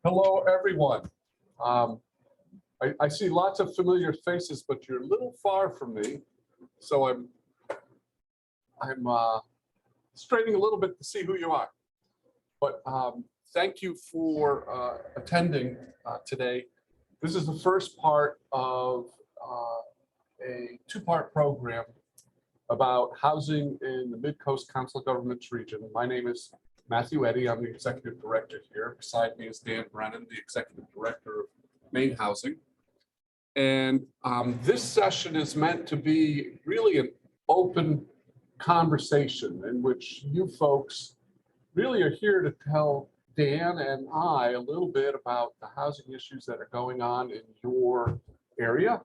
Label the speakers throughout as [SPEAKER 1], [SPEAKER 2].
[SPEAKER 1] Hello, everyone. I see lots of familiar faces, but you're a little far from me, so I'm straining a little bit to see who you are. But thank you for attending today. This is the first part of a two-part program about housing in the Midcoast Council of Governments region. My name is Matthew Eddy. I'm the executive director here. Beside me is Dan Brennan, the executive director of Maine Housing. And this session is meant to be really an open conversation in which you folks really are here to tell Dan and I a little bit about the housing issues that are going on in your area.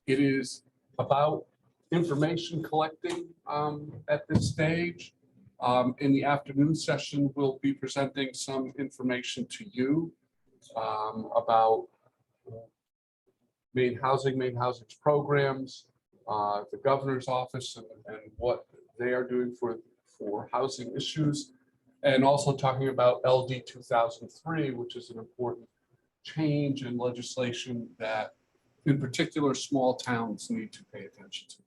[SPEAKER 1] It is about information collecting at this stage. In the afternoon session, we'll be presenting some information to you about Maine Housing's programs, the governor's office, and what they are doing for housing issues, and also talking about LD 2003, which is an important change in legislation that in particular small towns need to pay attention to.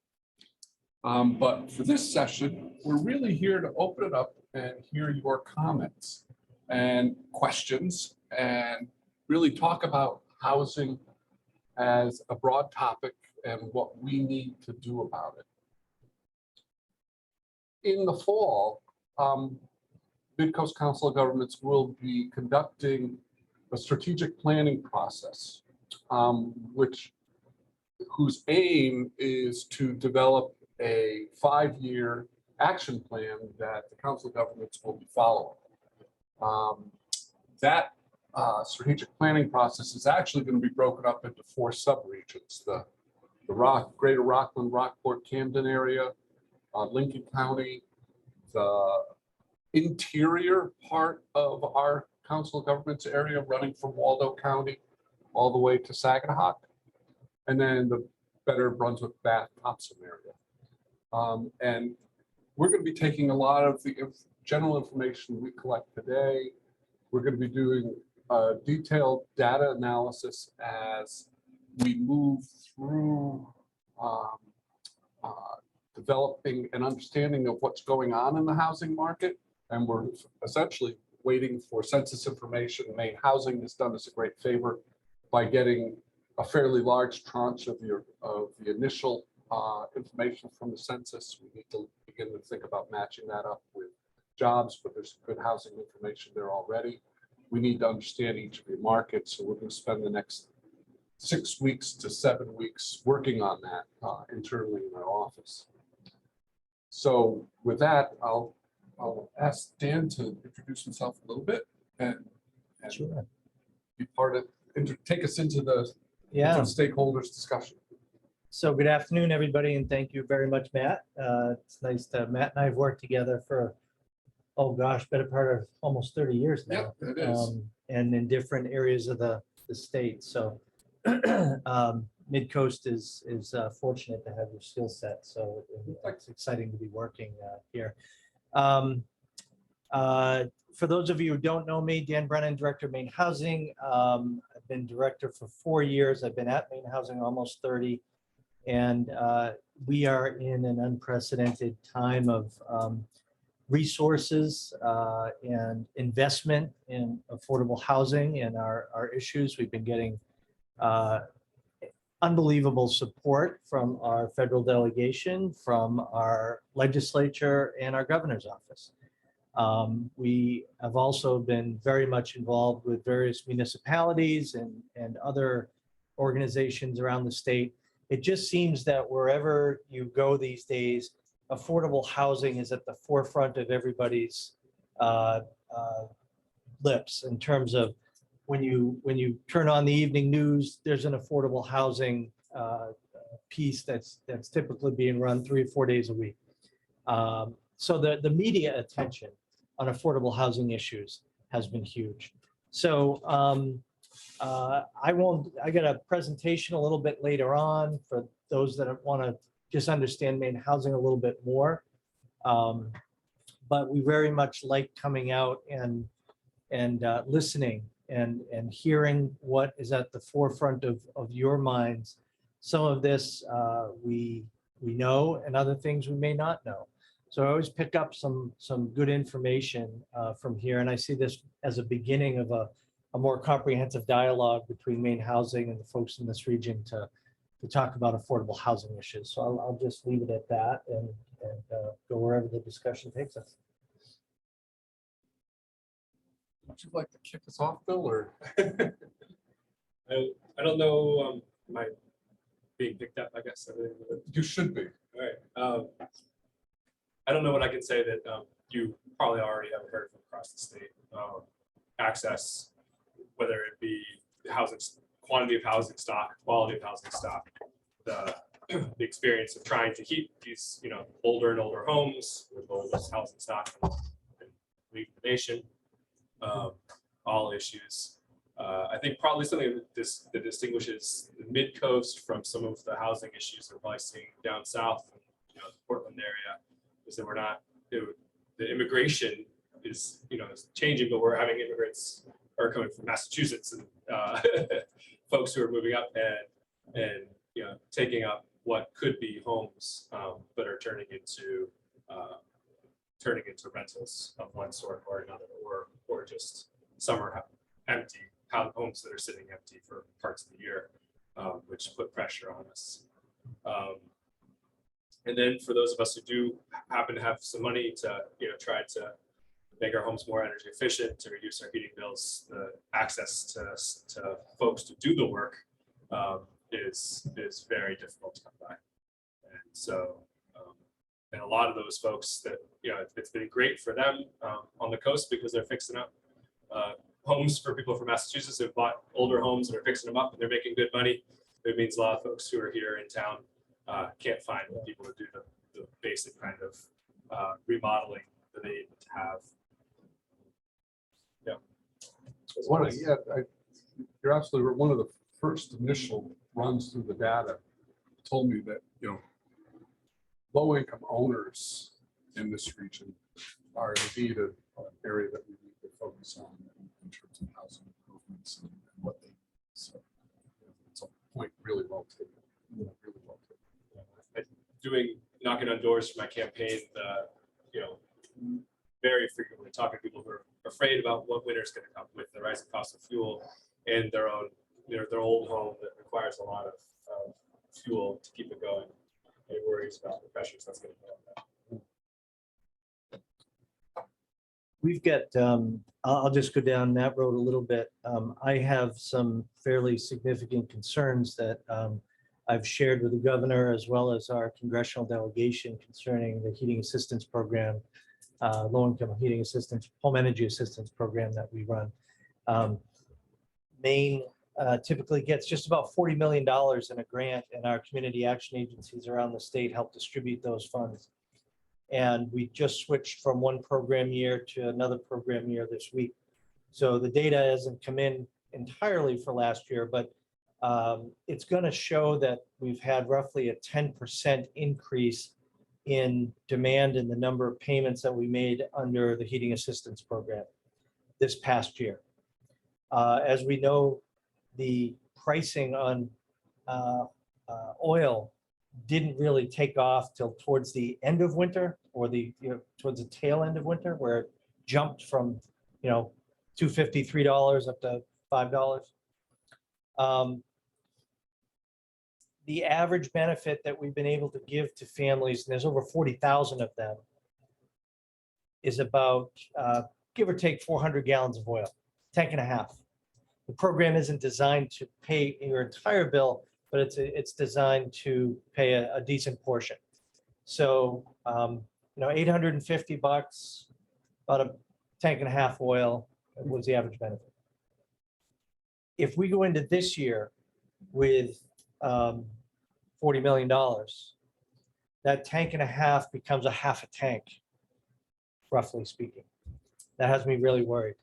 [SPEAKER 1] But for this session, we're really here to open it up and hear your comments and questions and really talk about housing as a broad topic and what we need to do about it. In the fall, Midcoast Council of Governments will be conducting a strategic planning process, whose aim is to develop a 5-year action plan that the Council of Governments will be following. That strategic planning process is actually going to be broken up into 4 subregions: the Greater Rockland, Rockport, Camden area, Lincoln County, the interior part of our Council of Governments area running from Waldo County all the way to Saginaw, and then the Better Brunswick, Bath, Thompson area. And we're going to be taking a lot of the general information we collect today. We're going to be doing a detailed data analysis as we move through developing an understanding of what's going on in the housing market. And we're essentially waiting for census information. Maine Housing has done us a great favor by getting a fairly large tranche of the initial information from the census. We need to begin to think about matching that up with jobs, but there's good housing information there already. We need to understand each of your markets, so we're going to spend the next 6 weeks to 7 weeks working on that internally in our office. So with that, I'll ask Dan to introduce himself a little bit and sure. Be part of, take us into the stakeholders discussion.
[SPEAKER 2] So good afternoon, everybody, and thank you very much, Matt. It's nice to, Matt and I have worked together for, oh gosh, better part of almost 30 years now.
[SPEAKER 1] Yeah, it is.
[SPEAKER 2] And in different areas of the state. So Midcoast is fortunate to have your skill set. So it's exciting to be working here. For those of you who don't know me, Dan Brennan, Director of Maine Housing. I've been director for 4 years. I've been at Maine Housing almost 30. And we are in an unprecedented time of resources and investment in affordable housing and our issues. We've been getting unbelievable support from our federal delegation, from our legislature, and our governor's office. We have also been very much involved with various municipalities and other organizations around the state. It just seems that wherever you go these days, affordable housing is at the forefront of everybody's lips in terms of when you turn on the evening news, there's an affordable housing piece that's typically being run 3 or 4 days a week. So the media attention on affordable housing issues has been huge. So I got a presentation a little bit later on for those that want to just understand Maine Housing a little bit more. But we very much like coming out and and listening and hearing what is at the forefront of your minds. Some of this we know, and other things we may not know. So I always pick up some good information from here, and I see this as a beginning of a more comprehensive dialogue between Maine Housing and the folks in this region to talk about affordable housing issues. So I'll just leave it at that and go wherever the discussion takes us.
[SPEAKER 1] Would you like to kick us off, Bill, or?
[SPEAKER 3] I don't know. Am I being picked up? I guess
[SPEAKER 1] You should be.
[SPEAKER 3] all right. I don't know what I can say that you probably already haven't heard from across the state. Access, whether it be housing, quantity of housing stock, quality of housing stock, the experience of trying to keep these, older and older homes with the oldest housing stock and leave the nation. All issues. I think probably something that distinguishes the Midcoast from some of the housing issues we're probably seeing down south, the Portland area, is that we're not, the immigration is, is changing, but we're having immigrants who are coming from Massachusetts and folks who are moving up and taking up what could be homes, but are turning into rentals of one sort or another, or just some are empty homes that are sitting empty for parts of the year, which put pressure on us. And then for those of us who do happen to have some money to try to make our homes more energy efficient, to reduce our heating bills, the access to folks to do the work is very difficult to come by. And so and a lot of those folks that, it's been great for them on the coast because they're fixing up homes for people from Massachusetts who've bought older homes and are fixing them up and they're making good money. It means a lot of folks who are here in town can't find the people to do the basic kind of remodeling that they need to have.
[SPEAKER 1] You're absolutely right. One of the first initial runs through the data told me that, low-income owners in this region are indeed an area that we need to focus on in terms of housing improvements and what they need. So it's a point really well taken. Really well taken.
[SPEAKER 3] Knocking on doors for my campaign, very frequently talking to people who are afraid about what winter's going to come with the rising cost of fuel and their old home that requires a lot of fuel to keep it going. And worries about the pressures that's going to put on that.
[SPEAKER 2] We've got, I'll just go down that road a little bit. I have some fairly significant concerns that I've shared with the governor as well as our congressional delegation concerning the heating assistance program, low-income heating assistance, home energy assistance program that we run. Maine typically gets just about $40 million in a grant, and our community action agencies around the state help distribute those funds. And we just switched from one program year to another program year this week. So the data hasn't come in entirely for last year, but it's going to show that we've had roughly a 10% increase in demand in the number of payments that we made under the heating assistance program this past year. As we know, the pricing on oil didn't really take off till towards the end of winter, or towards the tail end of winter, where it jumped from $2.53 up to $5. The average benefit that we've been able to give to families, and there's over 40,000 of them, is about give or take 400 gallons of oil, tank and a half. The program isn't designed to pay your entire bill, but it's designed to pay a decent portion. So, $850, about a tank and a half oil was the average benefit. If we go into this year with $40 million, that tank and a half becomes a half a tank, roughly speaking. That has me really worried.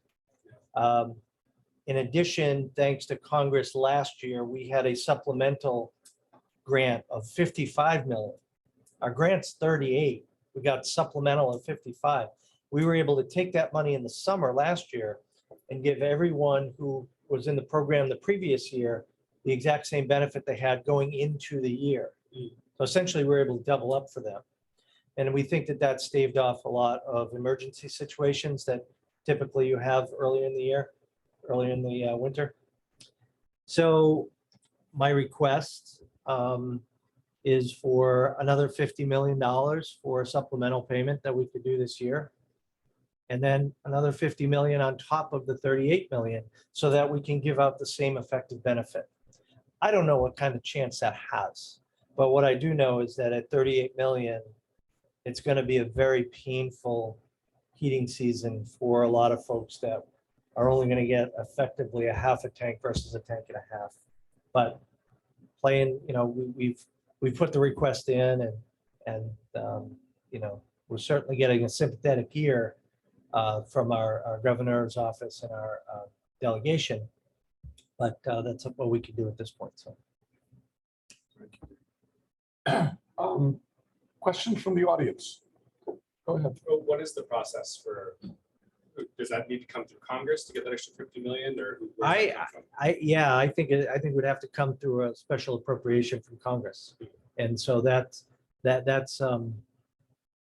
[SPEAKER 2] In addition, thanks to Congress last year, we had a supplemental grant of $55 million. Our grant's 38. We got supplemental of 55. We were able to take that money in the summer last year and give everyone who was in the program the previous year the exact same benefit they had going into the year. So essentially, we're able to double up for them. And we think that that staved off a lot of emergency situations that typically you have earlier in the year, earlier in the winter. So my request is for another $50 million for a supplemental payment that we could do this year. And then another 50 million on top of the 38 million so that we can give out the same effective benefit. I don't know what kind of chance that has, but what I do know is that at 38 million, it's going to be a very painful heating season for a lot of folks that are only going to get effectively a half a tank versus a tank and a half. But playing, you know, we've put the request in, and you know, we're certainly getting a sympathetic ear from our governor's office and our delegation, but that's what we can do at this point. So,
[SPEAKER 1] Questions from the audience? Go ahead.
[SPEAKER 3] Well, what is the process for? Does that need to come through Congress to get that extra 50 million, or
[SPEAKER 2] yeah, I think it would have to come through a special appropriation from Congress, and so that's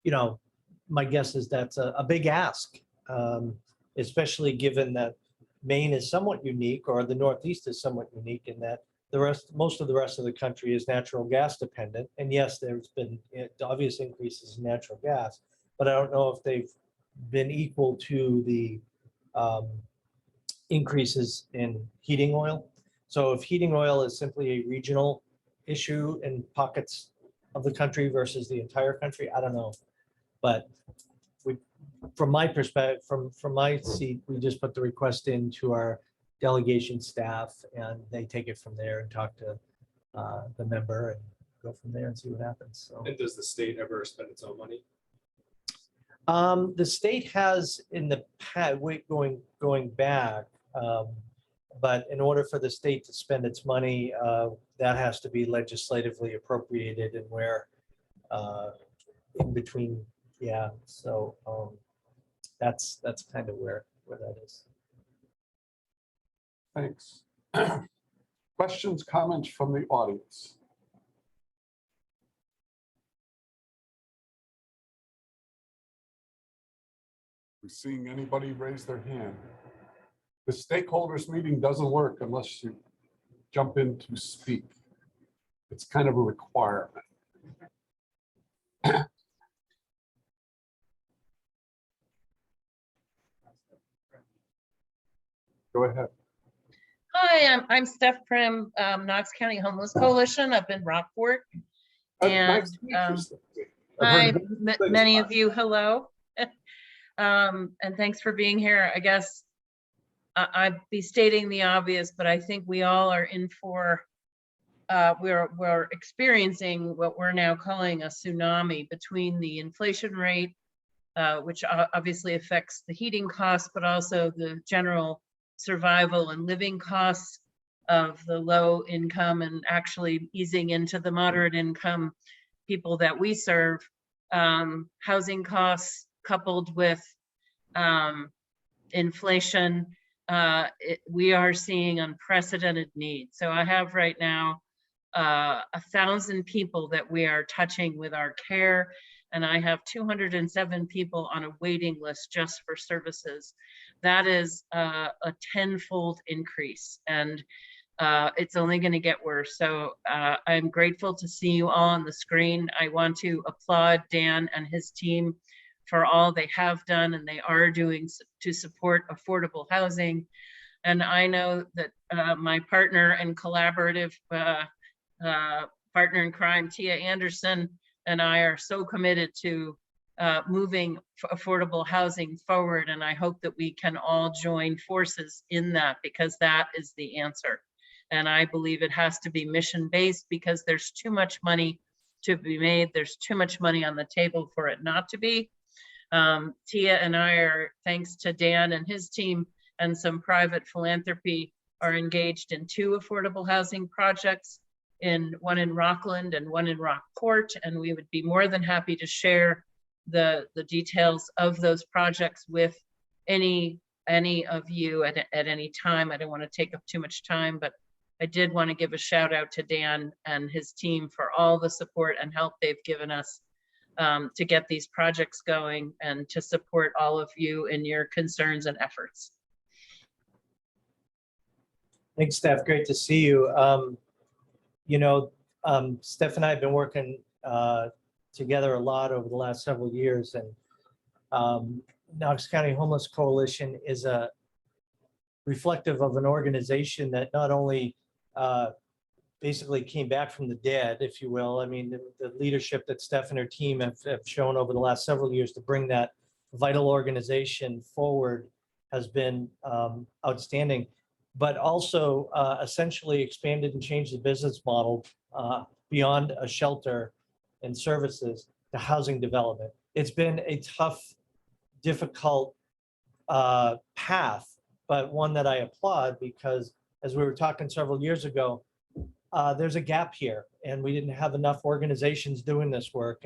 [SPEAKER 2] you know, my guess is that's a big ask, especially given that Maine is somewhat unique, or the Northeast is somewhat unique in that most of the rest of the country is natural gas dependent. And yes, there's been obvious increases in natural gas, but I don't know if they've been equal to the increases in heating oil. So if heating oil is simply a regional issue in pockets of the country versus the entire country, I don't know. But from my perspective, from my seat, we just put the request into our delegation staff, and they take it from there and talk to the member and go from there and see what happens. So,
[SPEAKER 3] and does the state ever spend its own money?
[SPEAKER 2] The state has in the past, going back, but in order for the state to spend its money, that has to be legislatively appropriated, and where in between, yeah. So that's kind of where that is.
[SPEAKER 1] Thanks. Questions, comments from the audience? We seeing anybody raise their hand? The stakeholders meeting doesn't work unless you jump in to speak. It's kind of a requirement. Go ahead.
[SPEAKER 4] Hi, I'm Steph Prim, Knox County Homeless Coalition up in Rockport. And
[SPEAKER 1] Nice to meet you, Stephanie. I've
[SPEAKER 4] hi,
[SPEAKER 1] heard good things
[SPEAKER 4] many
[SPEAKER 1] about
[SPEAKER 4] of you, hello. And thanks for being here. I guess I'd be stating the obvious, but I think we all are in for, we're experiencing what we're now calling a tsunami between the inflation rate, which obviously affects the heating costs, but also the general survival and living costs of the low income, and actually easing into the moderate income people that we serve. Housing costs coupled with inflation, we are seeing unprecedented needs. So I have right now 1,000 people that we are touching with our care, and I have 207 people on a waiting list just for services. That is a 10-fold increase, and it's only going to get worse. So I'm grateful to see you all on the screen. I want to applaud Dan and his team for all they have done and they are doing to support affordable housing. And I know that my partner and collaborative partner in crime, Tia Anderson, and I are so committed to moving affordable housing forward. And I hope that we can all join forces in that, because that is the answer. And I believe it has to be mission-based, because there's too much money to be made. There's too much money on the table for it not to be. Tia and I are, thanks to Dan and his team and some private philanthropy, are engaged in 2 affordable housing projects, one in Rockland and one in Rockport. And we would be more than happy to share the details of those projects with any any of you at any time. I don't want to take up too much time, but I did want to give a shout out to Dan and his team for all the support and help they've given us to get these projects going and to support all of you in your concerns and efforts.
[SPEAKER 2] Thanks, Steph. Great to see you. Steph and I have been working together a lot over the last several years, and Knox County Homeless Coalition is reflective of an organization that not only basically came back from the dead, if you will. I mean, the leadership that Steph and her team have shown over the last several years to bring that vital organization forward has been outstanding, but also essentially expanded and changed the business model beyond a shelter and services to housing development. It's been a tough, difficult path, but one that I applaud because, as we were talking several years ago, there's a gap here, and we didn't have enough organizations doing this work.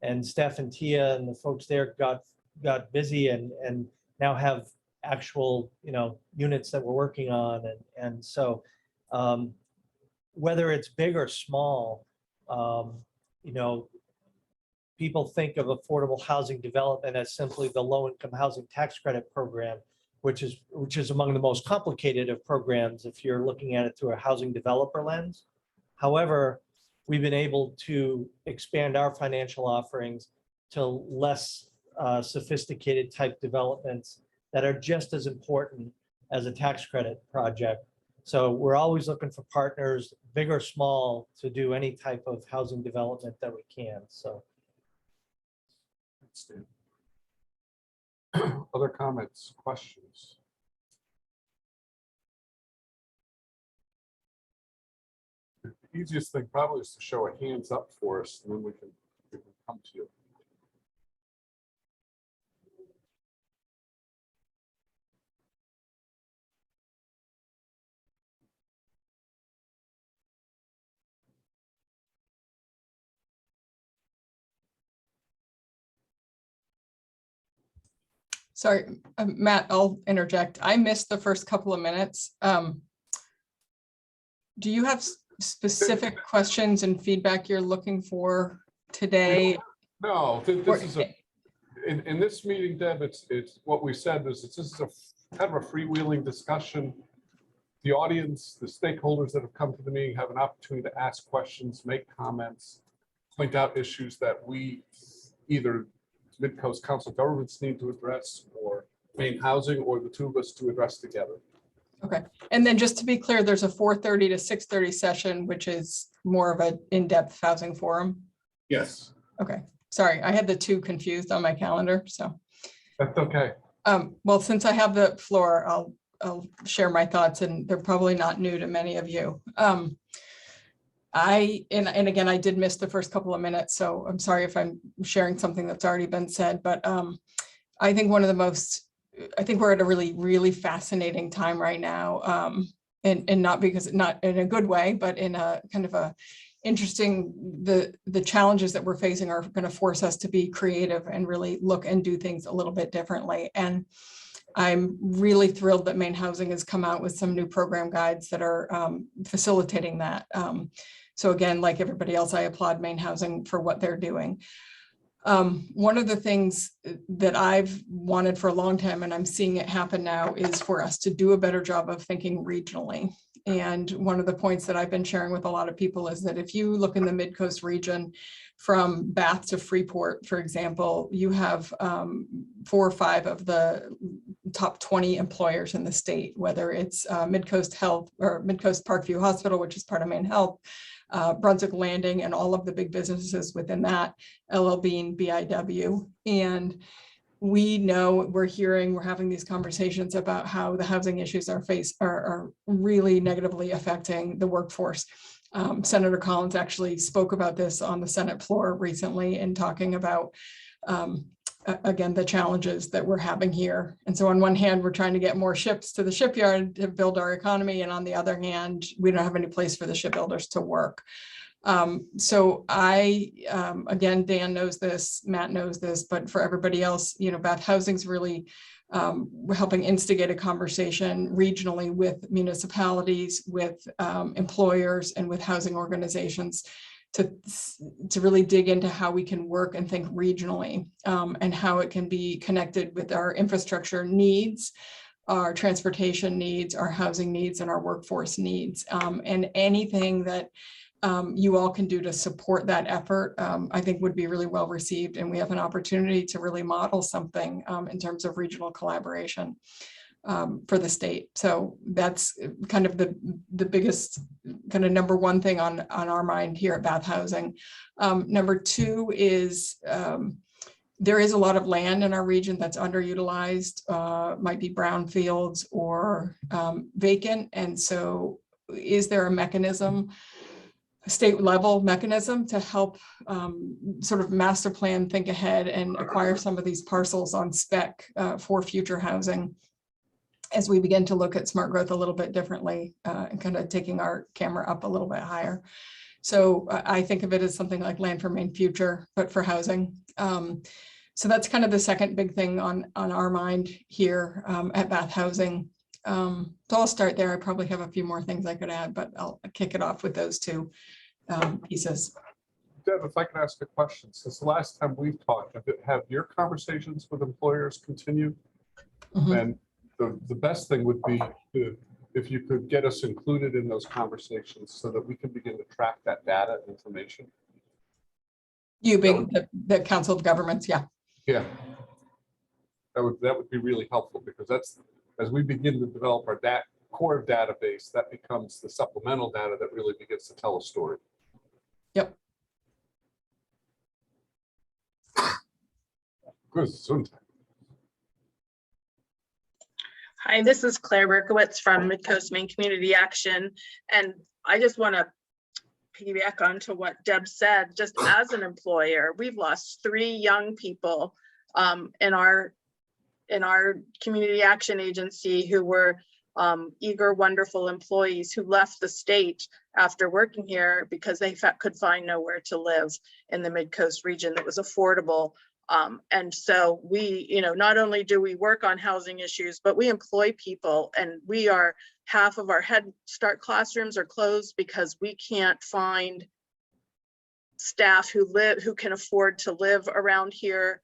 [SPEAKER 2] And Steph and Tia and the folks there got busy and now have actual units that we're working on. And so whether it's big or small, people think of affordable housing development as simply the low-income housing tax credit program, which is among the most complicated of programs if you're looking at it through a housing developer lens. However, we've been able to expand our financial offerings to less sophisticated type developments that are just as important as a tax credit project. So we're always looking for partners, big or small, to do any type of housing development that we can. So.
[SPEAKER 1] Other comments, questions? The easiest thing probably is to show a hands up for us, and then we can come to you.
[SPEAKER 5] Sorry, Matt, I'll interject. I missed the first couple of minutes. Do you have specific questions and feedback you're looking for today?
[SPEAKER 1] No, this is in this meeting, Deb, it's what we said is this is a kind of a freewheeling discussion. The audience, the stakeholders that have come to the meeting have an opportunity to ask questions, make comments, point out issues that we either Midcoast Council governments need to address, or Maine Housing, or the two of us to address together.
[SPEAKER 5] Okay, and then just to be clear, there's a 4:30 to 6:30 session, which is more of an in-depth housing forum.
[SPEAKER 1] Yes.
[SPEAKER 5] Okay, sorry, I had the two confused on my calendar, so.
[SPEAKER 1] That's okay.
[SPEAKER 5] Well, since I have the floor, I'll share my thoughts, and they're probably not new to many of you. And again, I did miss the first couple of minutes, so I'm sorry if I'm sharing something that's already been said, but I think we're at a really, really fascinating time right now. And not in a good way, but in a kind of a interesting, the challenges that we're facing are going to force us to be creative and really look and do things a little bit differently. And I'm really thrilled that Maine Housing has come out with some new program guides that are facilitating that. So again, like everybody else, I applaud Maine Housing for what they're doing. One of the things that I've wanted for a long time, and I'm seeing it happen now, is for us to do a better job of thinking regionally. And one of the points that I've been sharing with a lot of people is that if you look in the Midcoast region, from Bath to Freeport, for example, you have 4 or 5 of the top 20 employers in the state, whether it's Midcoast Health or Midcoast Parkview Hospital, which is part of Maine Health, Brunswick Landing, and all of the big businesses within that, LL Bean, BIW. And we know, we're having these conversations about how the housing issues are really negatively affecting the workforce. Senator Collins actually spoke about this on the Senate floor recently in talking about, again, the challenges that we're having here. And so on one hand, we're trying to get more ships to the shipyard to build our economy. And on the other hand, we don't have any place for the shipbuilders to work. So again, Dan knows this, Matt knows this, but for everybody else, Bath Housing's really we're helping instigate a conversation regionally with municipalities, with employers, and with housing organizations to really dig into how we can work and think regionally, and how it can be connected with our infrastructure needs, our transportation needs, our housing needs, and our workforce needs. And anything that you all can do to support that effort, I think would be really well received. And we have an opportunity to really model something in terms of regional collaboration for the state. So that's kind of the biggest kind of number one thing on our mind here at Bath Housing. Number two is there is a lot of land in our region that's underutilized, might be brownfields or vacant. And so is there a mechanism, a state level mechanism to help sort of master plan, think ahead and acquire some of these parcels on spec for future housing as we begin to look at smart growth a little bit differently and kind of taking our camera up a little bit higher. So I think of it as something like Land for Maine Future, but for housing. So that's kind of the second big thing on our mind here at Bath Housing. So I'll start there. I probably have a few more things I could add, but I'll kick it off with those two pieces.
[SPEAKER 1] Deb, if I can ask a question, since the last time we've talked, have your conversations with employers continued? And the best thing would be if you could get us included in those conversations so that we can begin to track that data and information.
[SPEAKER 5] You being the Council of Governments, yeah.
[SPEAKER 1] Yeah. That would be really helpful, because that's, as we begin to develop our core database, that becomes the supplemental data that really begins to tell a story.
[SPEAKER 5] Yep.
[SPEAKER 1] Good.
[SPEAKER 6] Hi, this is Claire Berkowitz from Midcoast Maine Community Action. And I just want to piggyback onto what Deb said. Just as an employer, we've lost 3 young people in our community action agency who were eager, wonderful employees who left the state after working here because they could find nowhere to live in the Midcoast region that was affordable. And so we, not only do we work on housing issues, but we employ people, and half of our Head Start classrooms are closed because we can't find staff who can afford to live around here.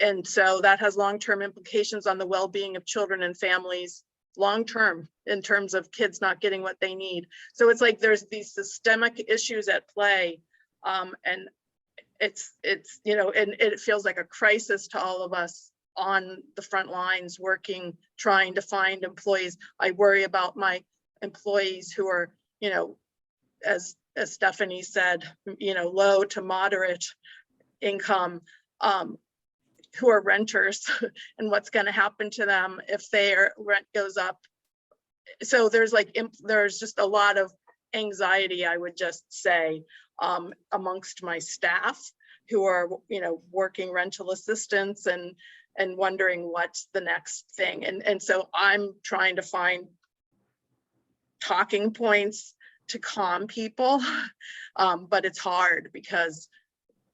[SPEAKER 6] And so that has long-term implications on the well-being of children and families long-term in terms of kids not getting what they need. So it's like there's these systemic issues at play, and it's and it feels like a crisis to all of us on the front lines working, trying to find employees. I worry about my employees who are, as Stephanie said, low to moderate income, who are renters, and what's going to happen to them if their rent goes up. So there's just a lot of anxiety, I would just say, amongst my staff who are, working rental assistants and wondering what's the next thing. And so I'm trying to find talking points to calm people, but it's hard because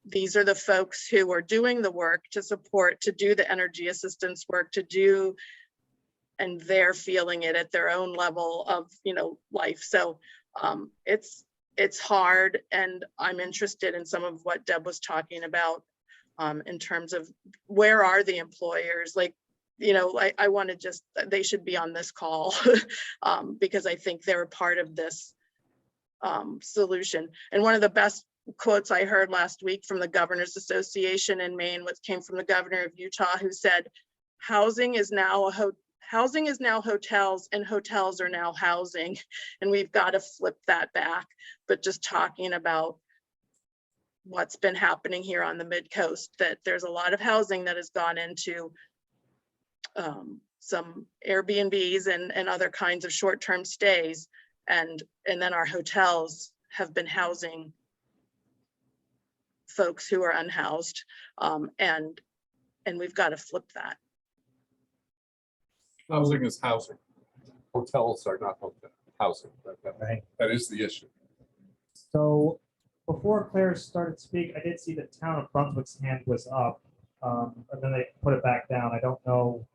[SPEAKER 6] these are the folks who are doing the work to support, to do the energy assistance work, and they're feeling it at their own level of, life. So it's hard, and I'm interested in some of what Deb was talking about in terms of where are the employers? I want to they should be on this call because I think they're a part of this solution. And one of the best quotes I heard last week from the Governors Association in Maine, which came from the governor of Utah, who said, housing is now hotels, and hotels are now housing. And we've got to flip that back. But just talking about what's been happening here on the Midcoast, that there's a lot of housing that has gone into some Airbnbs and other kinds of short-term stays. And then our hotels have been housing folks who are unhoused, and we've got to flip that.
[SPEAKER 1] Housing is housing. Hotels are not housing.
[SPEAKER 2] Right.
[SPEAKER 1] That is the issue.
[SPEAKER 7] So before Claire started to speak, I did see that Town of Brunswick's hand was up. and then they put it back down. I don't know.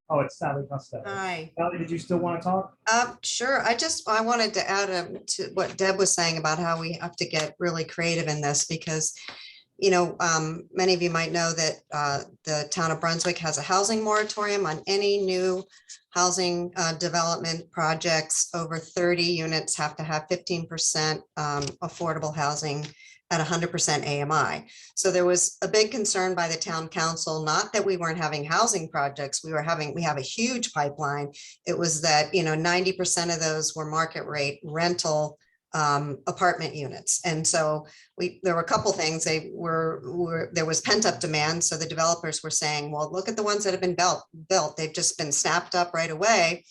[SPEAKER 7] Oh, it's Sally Costello.
[SPEAKER 8] Hi.
[SPEAKER 7] Sally, did you still want to talk?
[SPEAKER 8] Sure. I wanted to add to what Deb was saying about how we have to get really creative in this because, many of you might know that the town of Brunswick has a housing moratorium on any new housing development projects. Over 30 units have to have 15% affordable housing at 100% AMI. So there was a big concern by the town council, not that we weren't having housing projects, we have a huge pipeline. It was that, 90% of those were market rate rental apartment units. And so there were a couple things. There was pent up demand. So the developers were saying, well, look at the ones that have been built. They've just been snapped up right away.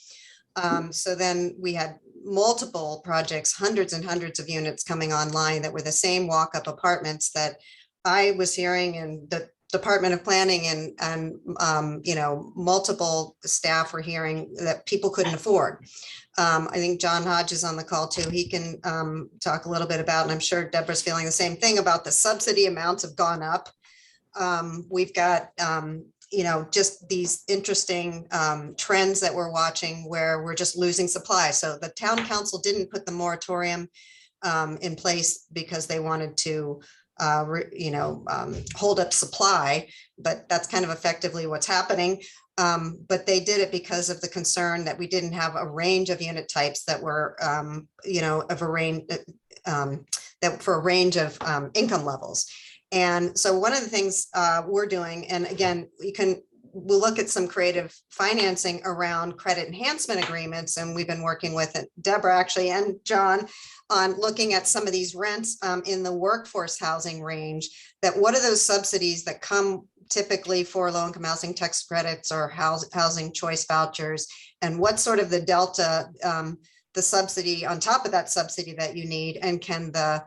[SPEAKER 8] So then we had multiple projects, hundreds and hundreds of units coming online that were the same walk-up apartments that I was hearing in the Department of Planning and multiple staff were hearing that people couldn't afford. I think John Hodge is on the call too. He can talk a little bit about, and I'm sure Deborah's feeling the same thing about the subsidy amounts have gone up. We've got just these interesting trends that we're watching where we're just losing supply. So the town council didn't put the moratorium in place because they wanted to, hold up supply, but that's kind of effectively what's happening. But they did it because of the concern that we didn't have a range of unit types that were, of a range that for a range of income levels. And so one of the things we're doing, and again, we'll look at some creative financing around credit enhancement agreements. And we've been working with Deborah actually and John on looking at some of these rents in the workforce housing range, that what are those subsidies that come typically for low-income housing tax credits or housing choice vouchers, and what's sort of the delta, the subsidy on top of that subsidy that you need, and can the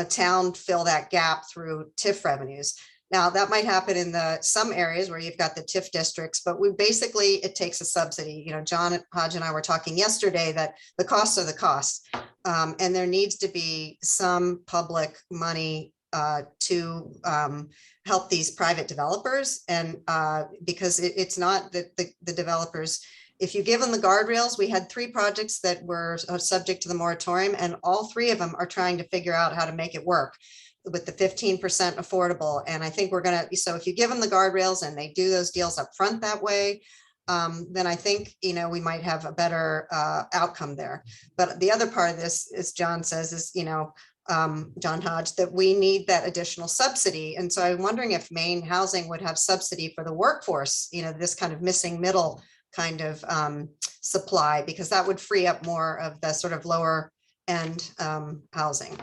[SPEAKER 8] town fill that gap through TIF revenues. Now that might happen in some areas where you've got the TIF districts, but it takes a subsidy. John Hodge and I were talking yesterday that the costs are the costs, and there needs to be some public money to help these private developers, and because it's not that the developers. If you give them the guardrails, we had 3 projects that were subject to the moratorium, and all 3 of them are trying to figure out how to make it work with the 15% affordable. And I think so if you give them the guardrails and they do those deals up front that way, then I think, we might have a better outcome there. But the other part of this, as John says, is, John Hodge, that we need that additional subsidy. And so I'm wondering if Maine Housing would have subsidy for the workforce, this kind of missing middle kind of supply, because that would free up more of the sort of lower end housing.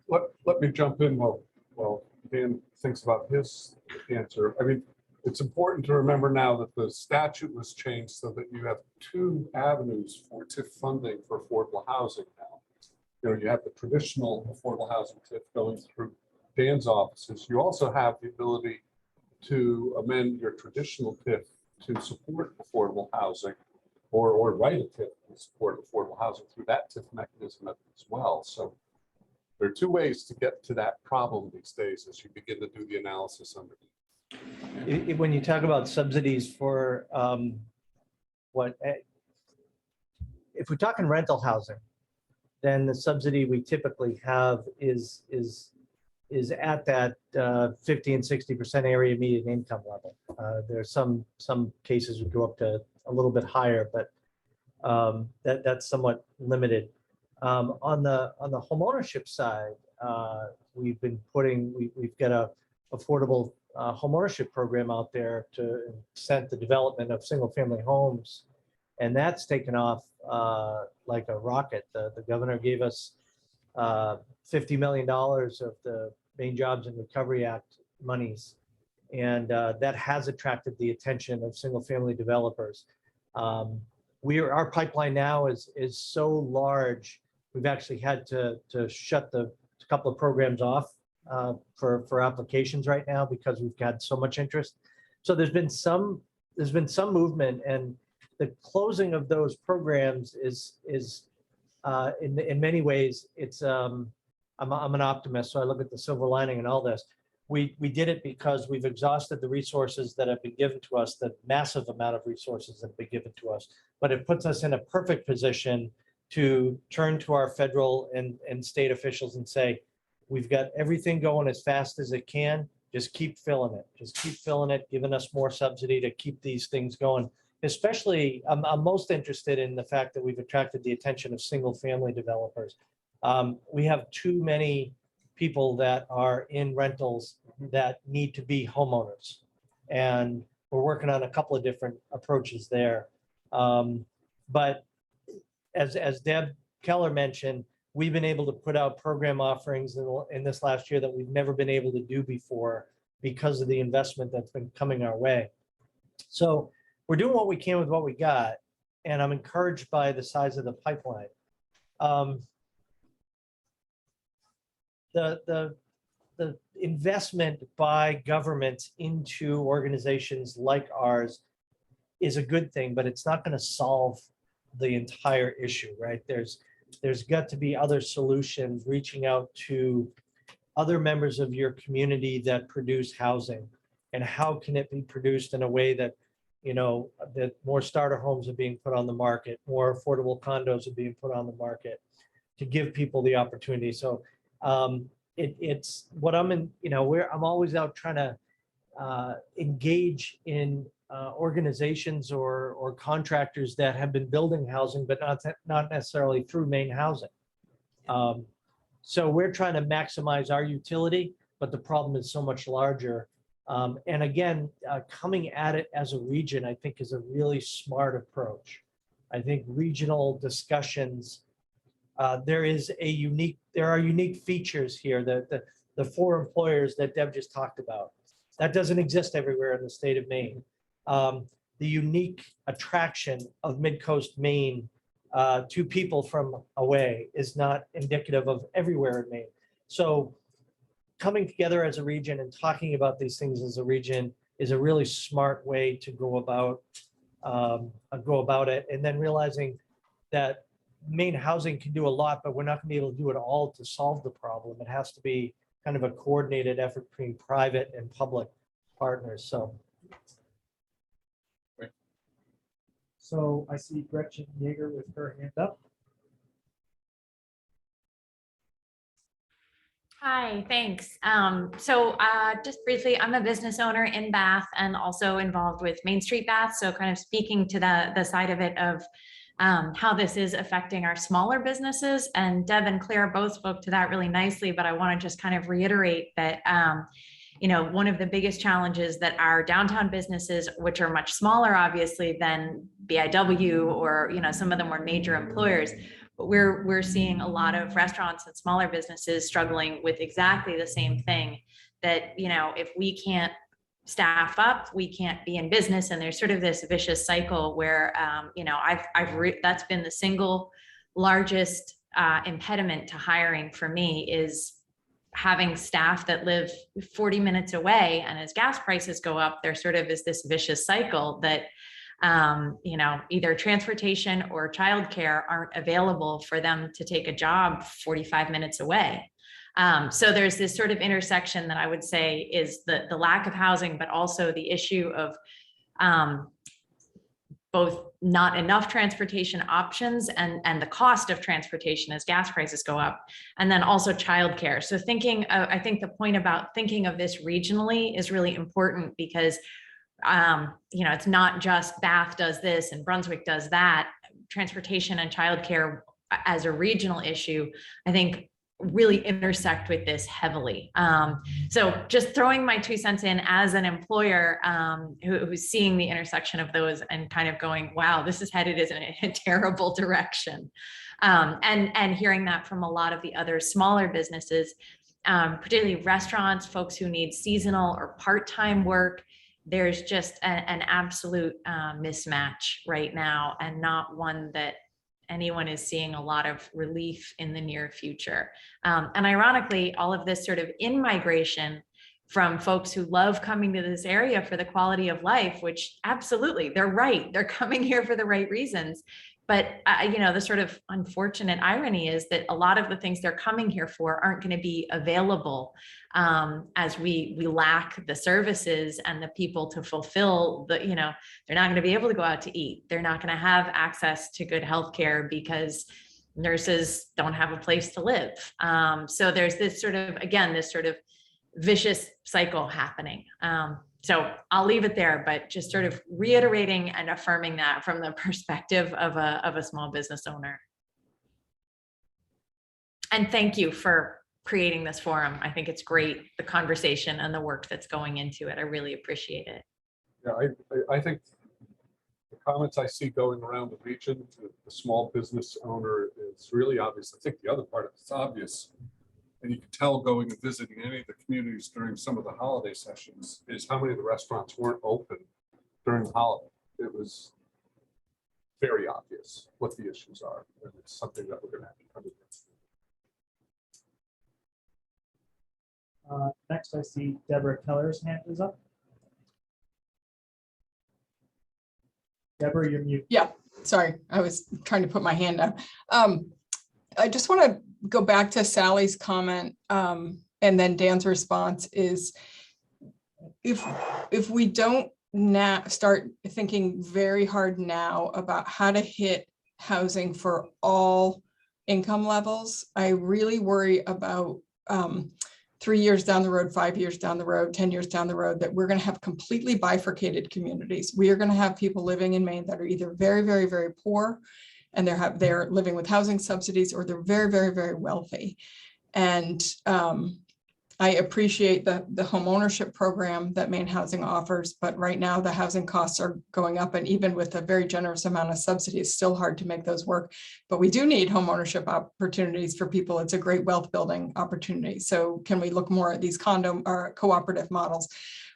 [SPEAKER 1] Let me jump in while Dan thinks about his answer. I mean, it's important to remember now that the statute was changed so that you have 2 avenues for TIF funding for affordable housing now. You have the traditional affordable housing TIF going through Dan's offices. You also have the ability to amend your traditional TIF to support affordable housing, or write a TIF to support affordable housing through that TIF mechanism as well. So there are 2 ways to get to that problem these days as you begin to do the analysis underneath.
[SPEAKER 2] When you talk about subsidies for if we're talking rental housing, then the subsidy we typically have is at that 50 and 60% area median income level. There's some cases we go up to a little bit higher, but that's somewhat limited. On the homeownership side, we've got a affordable homeownership program out there to incent the development of single family homes, and that's taken off like a rocket. The governor gave us $50 million of the Maine Jobs and Recovery Act monies, and that has attracted the attention of single family developers. Our pipeline now is so large, we've actually had to shut a couple of programs off for applications right now because we've had so much interest. So there's been some movement, and the closing of those programs is in many ways, it's I'm an optimist, so I look at the silver lining in all this. We did it because we've exhausted the resources that have been given to us, the massive amount of resources that have been given to us. But it puts us in a perfect position to turn to our federal and state officials and say, we've got everything going as fast as it can. Just keep filling it. Just keep filling it, giving us more subsidy to keep these things going. Especially, I'm most interested in the fact that we've attracted the attention of single family developers. We have too many people that are in rentals that need to be homeowners. And we're working on a couple of different approaches there. But as Deb Keller mentioned, we've been able to put out program offerings in this last year that we've never been able to do before because of the investment that's been coming our way. So we're doing what we can with what we got, and I'm encouraged by the size of the pipeline. The investment by governments into organizations like ours is a good thing, but it's not going to solve the entire issue, right? There's got to be other solutions, reaching out to other members of your community that produce housing, and how can it be produced in a way that, you know, that more starter homes are being put on the market, more affordable condos are being put on the market to give people the opportunity. So it's what I'm in, you know, I'm always out trying to engage in organizations or contractors that have been building housing, but not necessarily through Maine Housing. So we're trying to maximize our utility, but the problem is so much larger. And again, coming at it as a region, I think, is a really smart approach. I think regional discussions, there are unique features here that the 4 employers that Deb just talked about. That doesn't exist everywhere in the state of Maine. The unique attraction of Midcoast, Maine, to people from away is not indicative of everywhere in Maine. So coming together as a region and talking about these things as a region is a really smart way to go about it. And then realizing that Maine Housing can do a lot, but we're not going to be able to do it all to solve the problem. It has to be kind of a coordinated effort between private and public partners.
[SPEAKER 7] So I see Gretchen Yeager with her hand up.
[SPEAKER 9] Hi, thanks. Just briefly, I'm a business owner in Bath and also involved with Main Street Bath. So kind of speaking to the side of it of how this is affecting our smaller businesses. And Deb and Claire both spoke to that really nicely, but I want to just kind of reiterate that, you know, one of the biggest challenges that our downtown businesses, which are much smaller, obviously, than BIW or, you know, some of the more major employers, but we're seeing a lot of restaurants and smaller businesses struggling with exactly the same thing, that, you know, if we can't staff up, we can't be in business. And there's sort of this vicious cycle where, you know, that's been the single largest impediment to hiring for me, is having staff that live 40 minutes away. And as gas prices go up, there sort of is this vicious cycle that, you know, either transportation or childcare aren't available for them to take a job 45 minutes away. So there's this sort of intersection that I would say is the lack of housing, but also the issue of both not enough transportation options and the cost of transportation as gas prices go up, and then also childcare. So I think the point about thinking of this regionally is really important, because you know, it's not just Bath does this and Brunswick does that. Transportation and childcare as a regional issue, I think, really intersect with this heavily. So just throwing my 2 cents in as an employer who's seeing the intersection of those and kind of going, wow, this is headed in a terrible direction. And hearing that from a lot of the other smaller businesses, particularly restaurants, folks who need seasonal or part-time work. There's just an absolute mismatch right now, and not one that anyone is seeing a lot of relief in the near future. And ironically, all of this sort of in-migration from folks who love coming to this area for the quality of life, which absolutely, they're right. They're coming here for the right reasons. But you know, the sort of unfortunate irony is that a lot of the things they're coming here for aren't going to be available as we lack the services and the people to fulfill the, you know, they're not going to be able to go out to eat. They're not going to have access to good healthcare because nurses don't have a place to live. So there's this sort of, again, this sort of vicious cycle happening. So I'll leave it there, but just sort of reiterating and affirming that from the perspective of a small business owner. And thank you for creating this forum. I think it's great, the conversation and the work that's going into it. I really appreciate it.
[SPEAKER 1] Yeah, I think the comments I see going around the region, the small business owner is really obvious. I think the other part of it's obvious. And you can tell going and visiting any of the communities during some of the holiday sessions is how many of the restaurants weren't open during the holiday. It was very obvious what the issues are. And it's something that we're going to have to come against.
[SPEAKER 7] Next, I see Deborah Keller's hand is up. Deborah, you're mute.
[SPEAKER 5] Yeah, sorry, I was trying to put my hand up. I just want to go back to Sally's comment, and then Dan's response is, if we don't now start thinking very hard now about how to hit housing for all income levels, I really worry about 3 years down the road, 5 years down the road, 10 years down the road, that we're going to have completely bifurcated communities. We are going to have people living in Maine that are either very, very, very poor, and they're living with housing subsidies, or they're very, very, very wealthy. And I appreciate the home ownership program that Maine Housing offers, but right now the housing costs are going up, and even with a very generous amount of subsidy, it's still hard to make those work. But we do need home ownership opportunities for people. It's a great wealth building opportunity. So can we look more at these condo or cooperative models?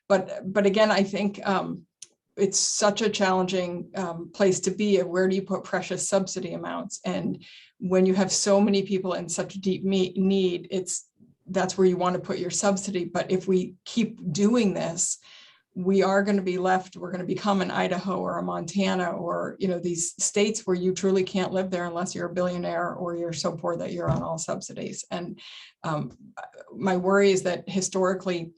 [SPEAKER 5] But again, I think it's such a challenging place to be. Where do you put precious subsidy amounts? And when you have so many people in such deep need, that's where you want to put your subsidy. But if we keep doing this, we are going to be left, we're going to become an Idaho or a Montana, or, you know, these states where you truly can't live there unless you're a billionaire or you're so poor that you're on all subsidies. And my worry is that historically,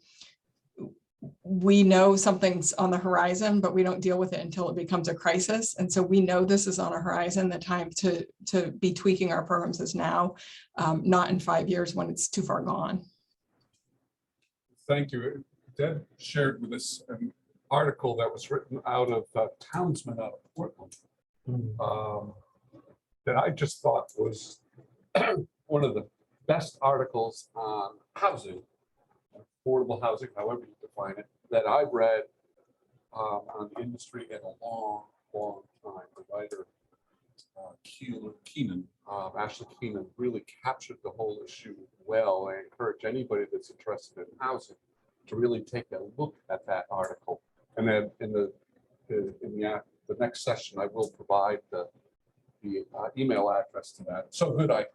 [SPEAKER 5] we know something's on the horizon, but we don't deal with it until it becomes a crisis. And so we know this is on a horizon. The time to be tweaking our programs is now, not in 5 years when it's too far gone.
[SPEAKER 1] Thank you. Deb shared with us an article that was written out of Townsman out of Portland that I just thought was one of the best articles on housing, affordable housing, however you define it, that I've read on the industry in a long, long time. The writer, Ashley Keenan, really captured the whole issue well. I encourage anybody that's interested in housing to really take a look at that article. And then in the next session, I will provide the email address to that. So good, I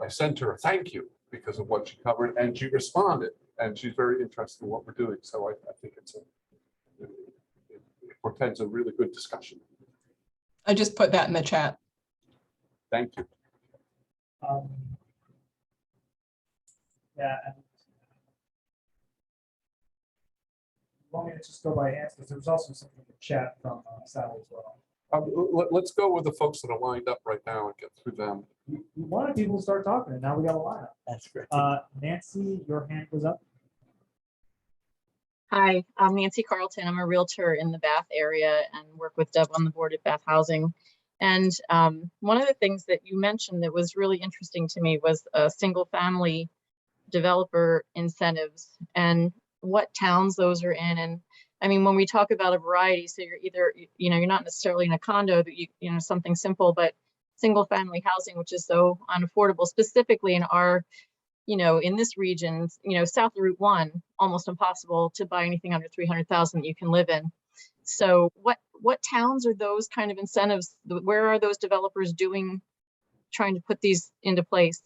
[SPEAKER 1] sent her a thank you because of what she covered, and she responded. And she's very interested in what we're doing. So I think it portends a really good discussion.
[SPEAKER 5] I just put that in the chat.
[SPEAKER 1] Thank you.
[SPEAKER 7] Yeah. And you want me to just go by hands, because there was also something in the chat from Sally as well.
[SPEAKER 1] Let's go with the folks that are lined up right now and get through them.
[SPEAKER 7] We wanted people to start talking, and now we got a lineup.
[SPEAKER 2] That's great.
[SPEAKER 7] Nancy, your hand was up.
[SPEAKER 10] Hi, I'm Nancy Carlton. I'm a realtor in the Bath area and work with Deb on the board at Bath Housing. And one of the things that you mentioned that was really interesting to me was single family developer incentives and what towns those are in. And I mean, when we talk about a variety, so you're either, you know, you're not necessarily in a condo, but you know, something simple, but single family housing, which is so unaffordable, specifically in our, you know, in this region, you know, south of Route 1, almost impossible to buy anything under 300,000 that you can live in. So what towns are those kind of incentives? Where are those developers trying to put these into place?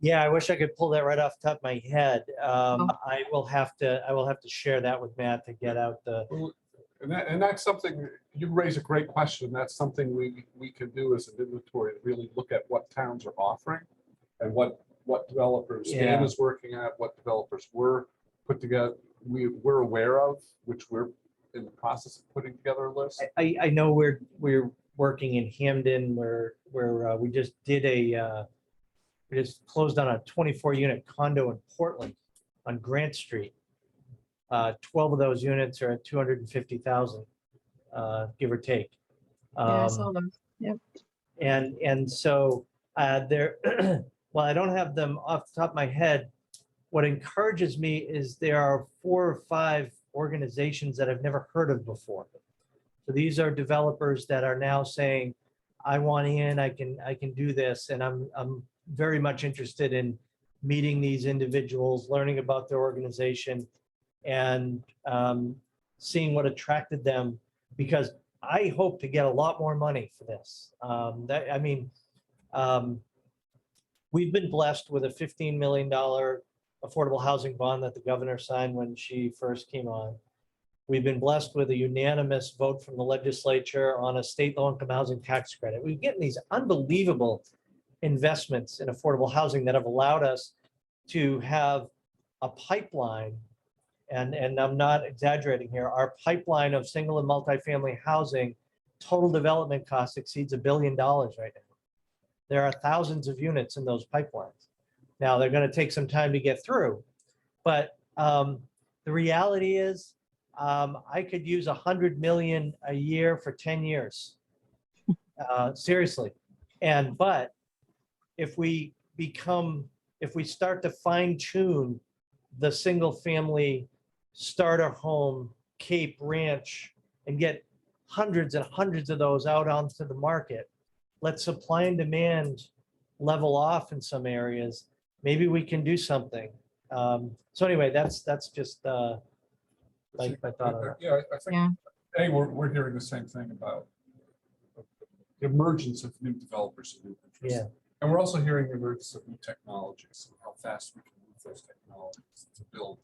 [SPEAKER 2] Yeah, I wish I could pull that right off the top of my head.
[SPEAKER 10] Oh.
[SPEAKER 2] I will have to share that with Matt to get out the,
[SPEAKER 1] Well, and that's something, you raise a great question. That's something we can do as an inventory, to really look at what towns are offering and what developers Dan
[SPEAKER 2] Yeah.
[SPEAKER 1] is working at, what developers we're put together, we're aware of, which we're in the process of putting together a list.
[SPEAKER 2] I know we're working in Hamden where we just did we just closed on a 24-unit condo in Portland on Grant Street. 12 of those units are at 250,000, give or take.
[SPEAKER 10] Yeah, I saw them. Yep.
[SPEAKER 2] And so there, while I don't have them off the top of my head, what encourages me is there are 4 or 5 organizations that I've never heard of before. So these are developers that are now saying, I want in, I can do this. And I'm very much interested in meeting these individuals, learning about their organization, and seeing what attracted them, because I hope to get a lot more money for this. We've been blessed with a $15 million affordable housing bond that the governor signed when she first came on. We've been blessed with a unanimous vote from the legislature on a state low-income housing tax credit. We've gotten these unbelievable investments in affordable housing that have allowed us to have a pipeline, and I'm not exaggerating here, our pipeline of single and multifamily housing, total development cost exceeds $1 billion right now. There are thousands of units in those pipelines. Now, they're going to take some time to get through, but the reality is I could use 100 million a year for 10 years. Seriously. But if we start to fine tune the single family starter home, Cape Ranch, and get hundreds and hundreds of those out onto the market, let supply and demand level off in some areas, maybe we can do something. So anyway, that's just my thought on it.
[SPEAKER 1] Yeah, I think,
[SPEAKER 10] Yeah.
[SPEAKER 1] we're hearing the same thing about the emergence of new developers and new interests.
[SPEAKER 2] Yeah.
[SPEAKER 1] And we're also hearing the emergence of new technologies, and how fast we can move those technologies to build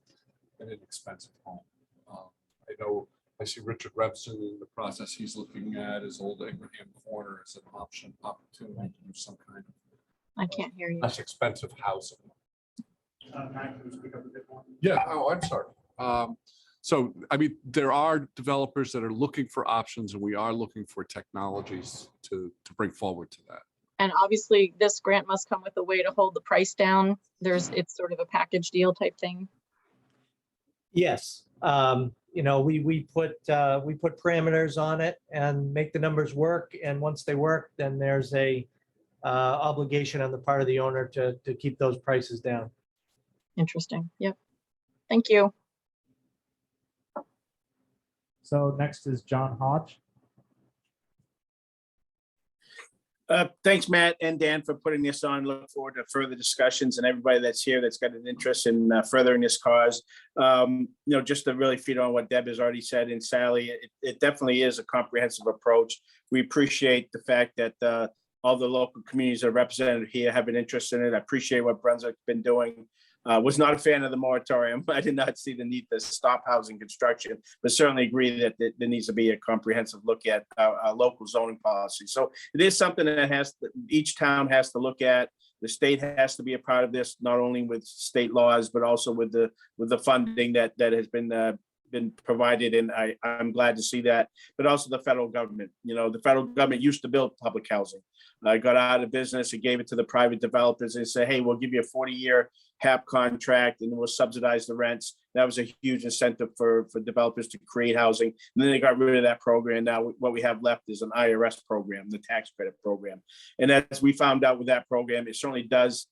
[SPEAKER 1] an inexpensive home. I know, I see Richard Rebson in the process he's looking at his old Abraham Corner as an opportunity to do some kind of
[SPEAKER 10] I can't hear you.
[SPEAKER 1] less expensive housing.
[SPEAKER 7] Matt, can you speak up a bit more?
[SPEAKER 1] Yeah, oh, I'm sorry. So, I mean, there are developers that are looking for options, and we are looking for technologies to bring forward to that.
[SPEAKER 10] And obviously, this grant must come with a way to hold the price down. It's sort of a package deal type thing.
[SPEAKER 2] Yes, we put parameters on it and make the numbers work. And once they work, then there's a obligation on the part of the owner to keep those prices down.
[SPEAKER 10] Interesting. Yep. Thank you.
[SPEAKER 7] So next is John Hodge.
[SPEAKER 11] Thanks, Matt and Dan, for putting this on. Look forward to further discussions, and everybody that's here that's got an interest in furthering this cause. Just to really feed on what Deb has already said, and Sally, it definitely is a comprehensive approach. We appreciate the fact that all the local communities that are represented here have an interest in it. I appreciate what Brunswick's been doing. Was not a fan of the moratorium. I did not see the need to stop housing construction, but certainly agree that there needs to be a comprehensive look at our local zoning policy. So it is something that each town has to look at. The state has to be a part of this, not only with state laws, but also with the funding that has been provided, and I'm glad to see that. But also the federal government. The federal government used to build public housing. Got out of business and gave it to the private developers and said, hey, we'll give you a 40-year HAP contract and we'll subsidize the rents. That was a huge incentive for developers to create housing. And then they got rid of that program. Now what we have left is an IRS program, the tax credit program. And as we found out with that program, it certainly does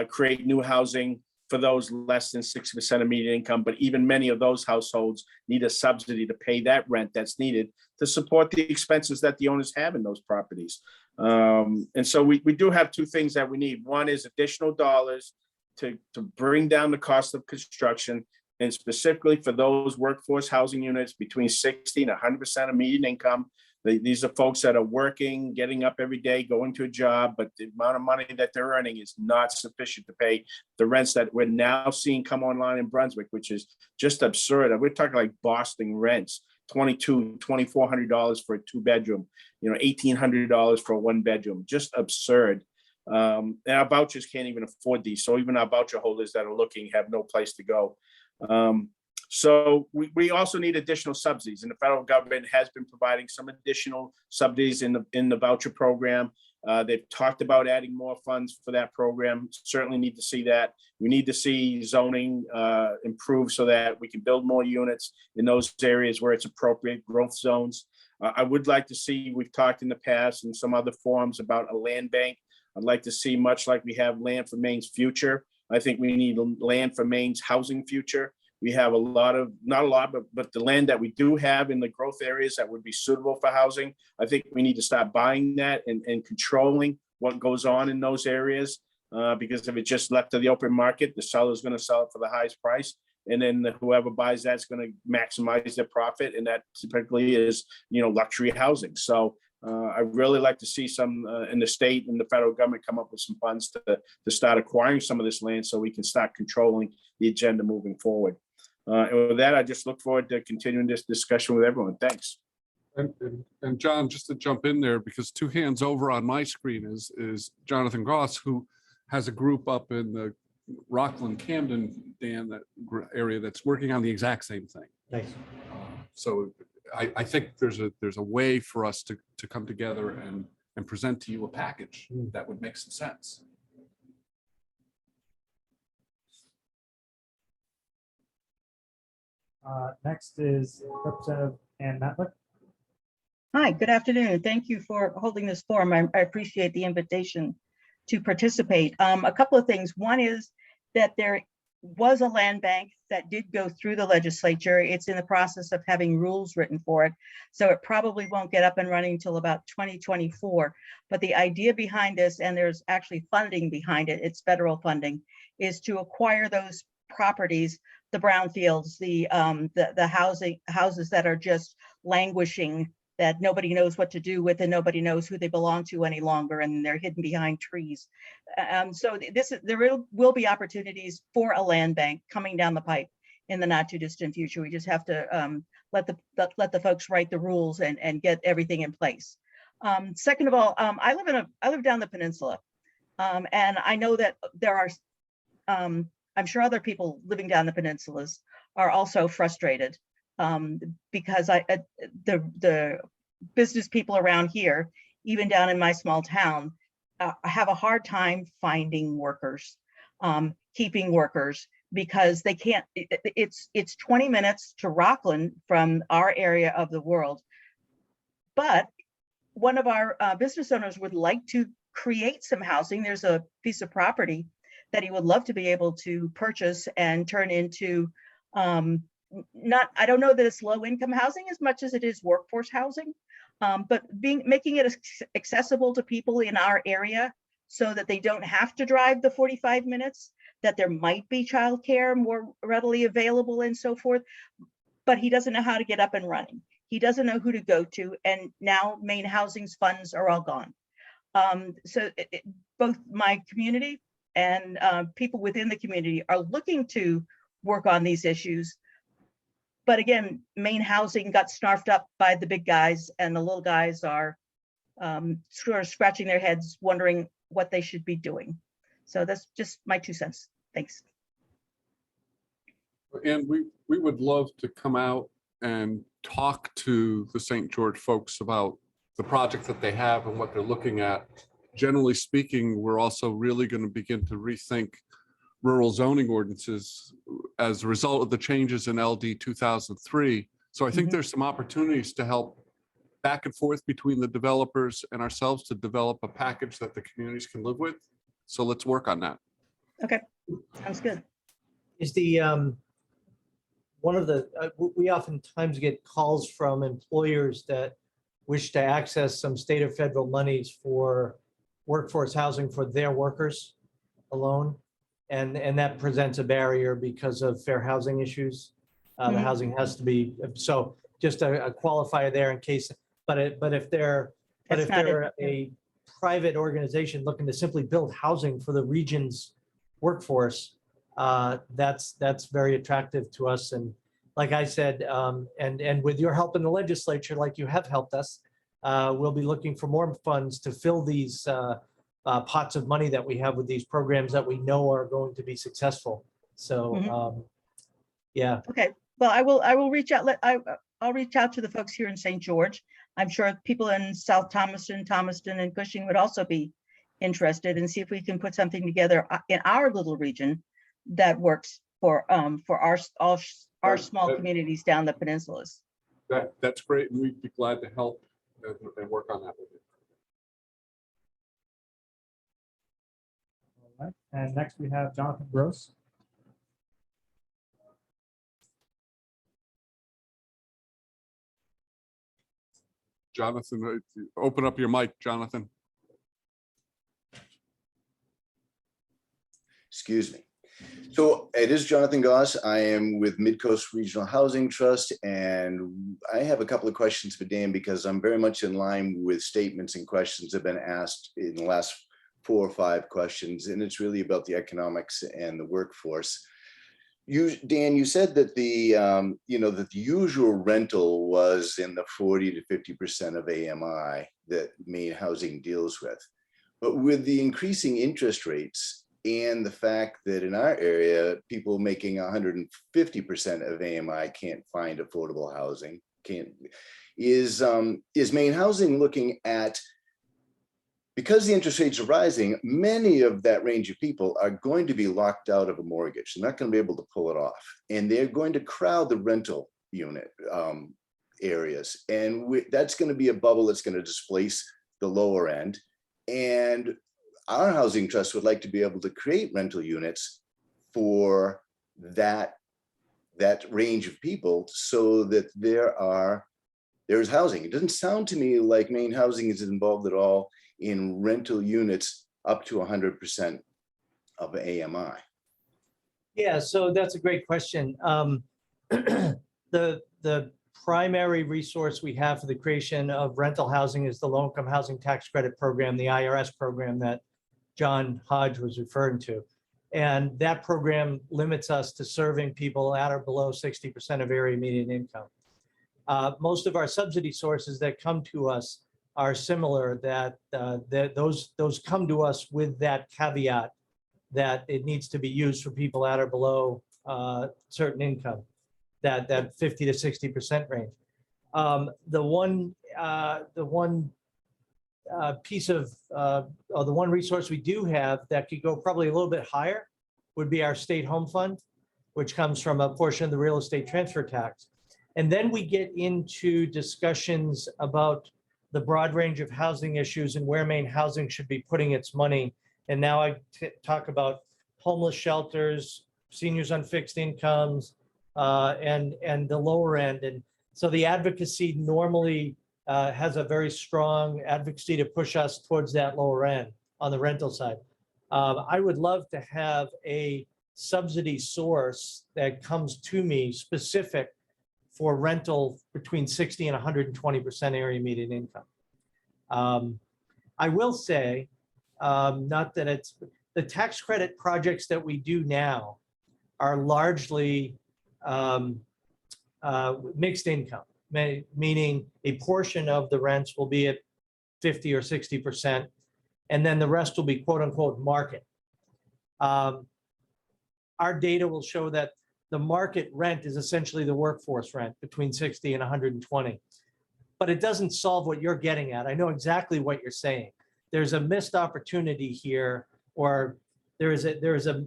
[SPEAKER 11] create new housing for those less than 60% of median income, but even many of those households need a subsidy to pay that rent that's needed to support the expenses that the owners have in those properties. And so we do have two things that we need. One is additional dollars to bring down the cost of construction, and specifically for those workforce housing units between 60 and 100% of median income. These are folks that are working, getting up every day, going to a job, but the amount of money that they're earning is not sufficient to pay the rents that we're now seeing come online in Brunswick, which is just absurd. We're talking like Boston rents, $2,400 for a 2-bedroom, $1,800 for a 1-bedroom, just absurd. And our vouchers can't even afford these. So even our voucher holders that are looking have no place to go. So we also need additional subsidies, and the federal government has been providing some additional subsidies in the voucher program. They've talked about adding more funds for that program. Certainly need to see that. We need to see zoning improve so that we can build more units in those areas where it's appropriate, growth zones. I would like to see, we've talked in the past in some other forums about a land bank. I'd like to see, much like we have land for Maine's future, I think we need land for Maine's housing future. We have a lot of, not a lot, but the land that we do have in the growth areas that would be suitable for housing. I think we need to start buying that and controlling what goes on in those areas. Because if it's just left to the open market, the seller is going to sell it for the highest price. And then whoever buys that's going to maximize their profit. And that typically is, luxury housing. So I'd really like to see some in the state and the federal government come up with some funds to start acquiring some of this land so we can start controlling the agenda moving forward. And with that, I just look forward to continuing this discussion with everyone. Thanks.
[SPEAKER 1] And John, just to jump in there, because 2 hands over on my screen is Jonathan Goss, who has a group up in the Rockland, Camden, Dan, that area that's working on the exact same thing.
[SPEAKER 2] Thanks.
[SPEAKER 1] So I think there's a way for us to come together and present to you a package that would make some sense.
[SPEAKER 7] Next is Representative Ann Matlick.
[SPEAKER 12] Hi, good afternoon. Thank you for holding this forum. I appreciate the invitation to participate. A couple of things. One is that there was a land bank that did go through the legislature. It's in the process of having rules written for it. So it probably won't get up and running until about 2024. But the idea behind this, and there's actually funding behind it, it's federal funding, is to acquire those properties, the brownfields, the houses that are just languishing, that nobody knows what to do with and nobody knows who they belong to any longer, and they're hidden behind trees. So there will be opportunities for a land bank coming down the pipe in the not too distant future. We just have to let the folks write the rules and get everything in place. Second of all, I live down the peninsula, and I know that there are I'm sure other people living down the peninsulas are also frustrated because the business people around here, even down in my small town, have a hard time finding workers, keeping workers, because they can't. It's 20 minutes to Rockland from our area of the world, but one of our business owners would like to create some housing. There's a piece of property that he would love to be able to purchase and turn into I don't know that it's low income housing as much as it is workforce housing, but making it accessible to people in our area so that they don't have to drive the 45 minutes, that there might be childcare more readily available and so forth, but he doesn't know how to get up and running. He doesn't know who to go to, and now Maine Housing's funds are all gone. So both my community and people within the community are looking to work on these issues. But again, Maine Housing got snarfed up by the big guys, and the little guys are sort of scratching their heads, wondering what they should be doing. So that's just my 2 cents. Thanks.
[SPEAKER 1] And we would love to come out and talk to the St. George folks about the project that they have and what they're looking at. Generally speaking, we're also really going to begin to rethink rural zoning ordinances as a result of the changes in LD 2003. So I think there's some opportunities to help back and forth between the developers and ourselves to develop a package that the communities can live with. So let's work on that.
[SPEAKER 12] Okay, sounds good.
[SPEAKER 2] Is the one of the we oftentimes get calls from employers that wish to access some state or federal monies for workforce housing for their workers alone, and that presents a barrier because of fair housing issues. The housing has to be, so just a qualifier there in case But if they're
[SPEAKER 12] That's not it.
[SPEAKER 2] a private organization looking to simply build housing for the region's workforce, that's very attractive to us. And like I said, and with your help in the legislature, like you have helped us, we'll be looking for more funds to fill these pots of money that we have with these programs that we know are going to be successful. So, yeah.
[SPEAKER 12] Okay, well, I will reach out, I'll reach out to the folks here in St. George. I'm sure people in South Thomaston, and Cushing would also be interested, and see if we can put something together in our little region that works for our small communities down the peninsulas.
[SPEAKER 1] That's great, and we'd be glad to help and work on that with you.
[SPEAKER 7] All right. And next we have Jonathan Gross.
[SPEAKER 1] Jonathan, open up your mic, Jonathan.
[SPEAKER 13] Excuse me. So it is Jonathan Goss. I am with Midcoast Regional Housing Trust, and I have a couple of questions for Dan because I'm very much in line with statements and questions that have been asked in the last 4 or 5 questions, and it's really about the economics and the workforce. Dan, you said that the that the usual rental was in the 40 to 50% of AMI that Maine Housing deals with, but with the increasing interest rates and the fact that in our area, people making 150% of AMI can't find affordable housing, is Maine Housing looking at, because the interest rates are rising, many of that range of people are going to be locked out of a mortgage. They're not going to be able to pull it off, and they're going to crowd the rental unit areas, and that's going to be a bubble that's going to displace the lower end. And our housing trust would like to be able to create rental units for that range of people, so that there's housing. It doesn't sound to me like Maine Housing is involved at all in rental units up to 100% of AMI.
[SPEAKER 2] Yeah, so that's a great question. The primary resource we have for the creation of rental housing is the low-income housing tax credit program, the IRS program that John Hodge was referring to. And that program limits us to serving people at or below 60% of area median income. Most of our subsidy sources that come to us are similar, that those come to us with that caveat that it needs to be used for people at or below certain income, that 50 to 60% range. The one piece of, or the one resource we do have that could go probably a little bit higher would be our state home fund, which comes from a portion of the real estate transfer tax. And then we get into discussions about the broad range of housing issues and where Maine Housing should be putting its money. And now I talk about homeless shelters, seniors on fixed incomes, and the lower end. And so the advocacy normally has a very strong advocacy to push us towards that lower end on the rental side. I would love to have a subsidy source that comes to me specific for rental between 60 and 120% area median income. I will say, not that it's, the tax credit projects that we do now are largely mixed income, meaning a portion of the rents will be at 50 or 60%, and then the rest will be quote unquote market. Our data will show that the market rent is essentially the workforce rent between 60 and 120, but it doesn't solve what you're getting at. I know exactly what you're saying. There's a missed opportunity here, or there is a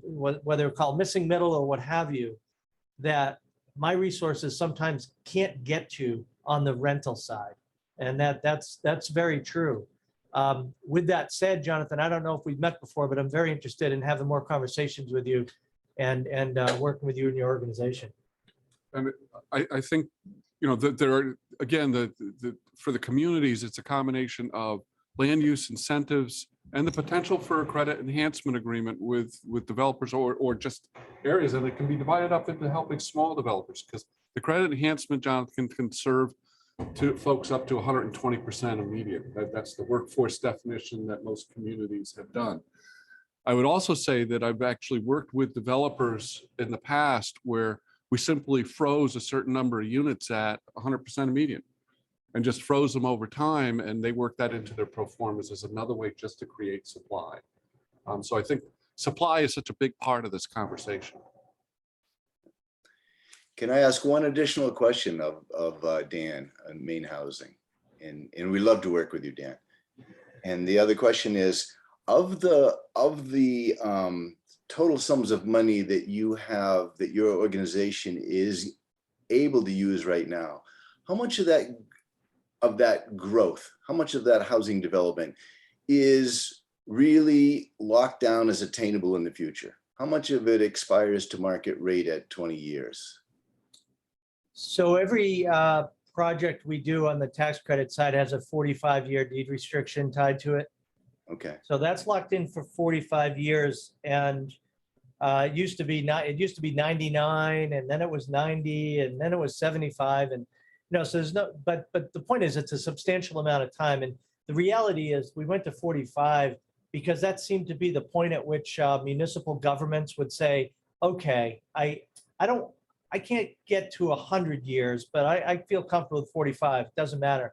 [SPEAKER 2] whether called missing middle or what have you, that my resources sometimes can't get to on the rental side. And that's very true. With that said, Jonathan, I don't know if we've met before, but I'm very interested in having more conversations with you and working with you and your organization.
[SPEAKER 1] And I think, you know, that there are, again, for the communities, it's a combination of land use incentives and the potential for a credit enhancement agreement with developers or just areas, and it can be divided up into helping small developers, because the credit enhancement, Jonathan, can serve to folks up to 120% immediate. That's the workforce definition that most communities have done. I would also say that I've actually worked with developers in the past where we simply froze a certain number of units at 100% immediate and just froze them over time, and they worked that into their pro formas as another way just to create supply. So I think supply is such a big part of this conversation.
[SPEAKER 13] Can I ask one additional question of Dan on Maine Housing? And we love to work with you, Dan. And the other question is, of the total sums of money that you have, that your organization is able to use right now, how much of that growth, how much of that housing development is really locked down as attainable in the future? How much of it expires to market rate at 20 years?
[SPEAKER 2] So every project we do on the tax credit side has a 45-year deed restriction tied to it.
[SPEAKER 13] Okay.
[SPEAKER 2] So that's locked in for 45 years, and it used to be 99, and then it was 90, and then it was 75, and so there's no. But the point is, it's a substantial amount of time, and the reality is, we went to 45 because that seemed to be the point at which municipal governments would say, okay, I can't get to 100 years, but I feel comfortable with 45. Doesn't matter.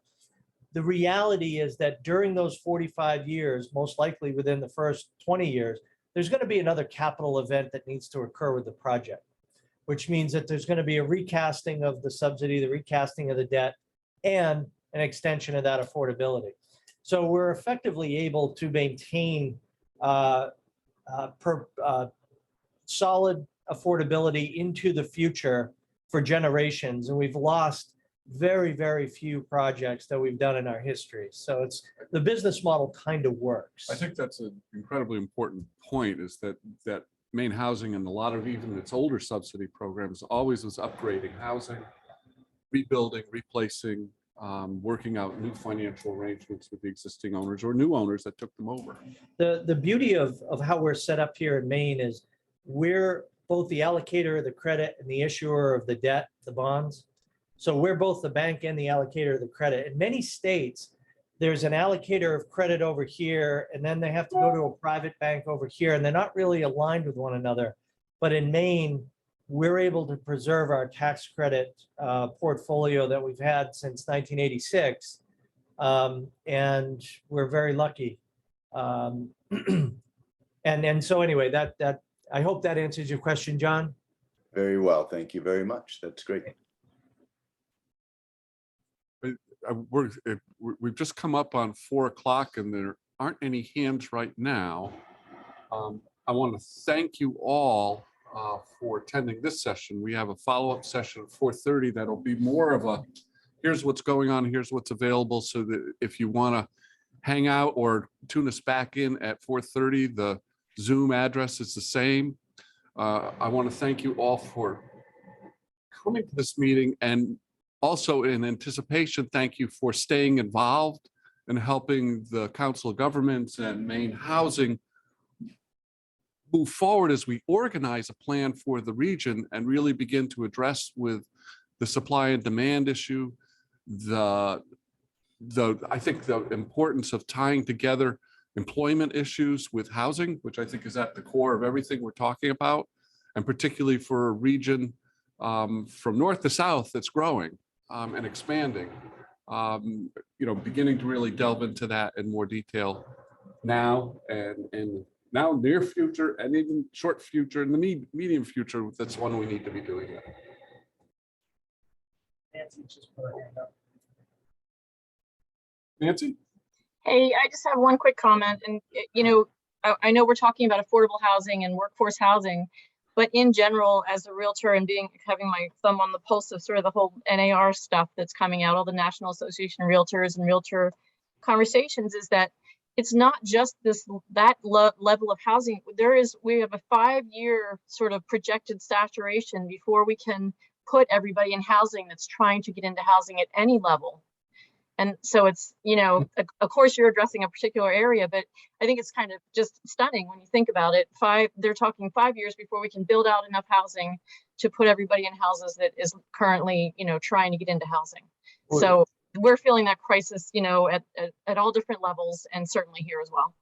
[SPEAKER 2] The reality is that during those 45 years, most likely within the first 20 years, there's going to be another capital event that needs to occur with the project, which means that there's going to be a recasting of the subsidy, the recasting of the debt, and an extension of that affordability. So we're effectively able to maintain solid affordability into the future for generations, and we've lost very, very few projects that we've done in our history. So it's the business model kind of works.
[SPEAKER 1] I think that's an incredibly important point, is that Maine Housing and a lot of even its older subsidy programs always was upgrading housing, rebuilding, replacing, working out new financial arrangements with the existing owners or new owners that took them over.
[SPEAKER 2] The beauty of how we're set up here in Maine is we're both the allocator of the credit and the issuer of the debt, the bonds. So we're both the bank and the allocator of the credit. In many states, there's an allocator of credit over here, and then they have to go to a private bank over here, and they're not really aligned with one another. But in Maine, we're able to preserve our tax credit portfolio that we've had since 1986. And we're very lucky. And so anyway, that I hope that answers your question, John.
[SPEAKER 13] Very well. Thank you very much. That's great.
[SPEAKER 1] We've just come up on 4 o'clock and there aren't any hands right now. I want to thank you all for attending this session. We have a follow-up session at 4:30 that'll be more of a, here's what's going on, here's what's available, so that if you want to hang out or tune us back in at 4:30, the Zoom address is the same. I want to thank you all for coming to this meeting, and also in anticipation, thank you for staying involved and helping the Council of Governments and Maine Housing move forward as we organize a plan for the region and really begin to address with the supply and demand issue, I think the importance of tying together employment issues with housing, which I think is at the core of everything we're talking about, and particularly for a region from north to south that's growing and expanding, beginning to really delve into that in more detail now and now near future and even short future and the medium future. That's one we need to be doing that.
[SPEAKER 7] Nancy just put her hand up.
[SPEAKER 1] Nancy?
[SPEAKER 10] Hey, I just have one quick comment. And, I know we're talking about affordable housing and workforce housing, but in general, as a realtor and having my thumb on the pulse of sort of the whole NAR stuff that's coming out, all the National Association of Realtors and Realtor conversations, is that it's not just that level of housing. We have a 5-year sort of projected saturation before we can put everybody in housing that's trying to get into housing at any level. And so it's, of course you're addressing a particular area, but I think it's kind of just stunning when you think about it. They're talking 5 years before we can build out enough housing to put everybody in houses that is currently, trying to get into housing. So we're feeling that crisis, you know, at all different levels and certainly here as well.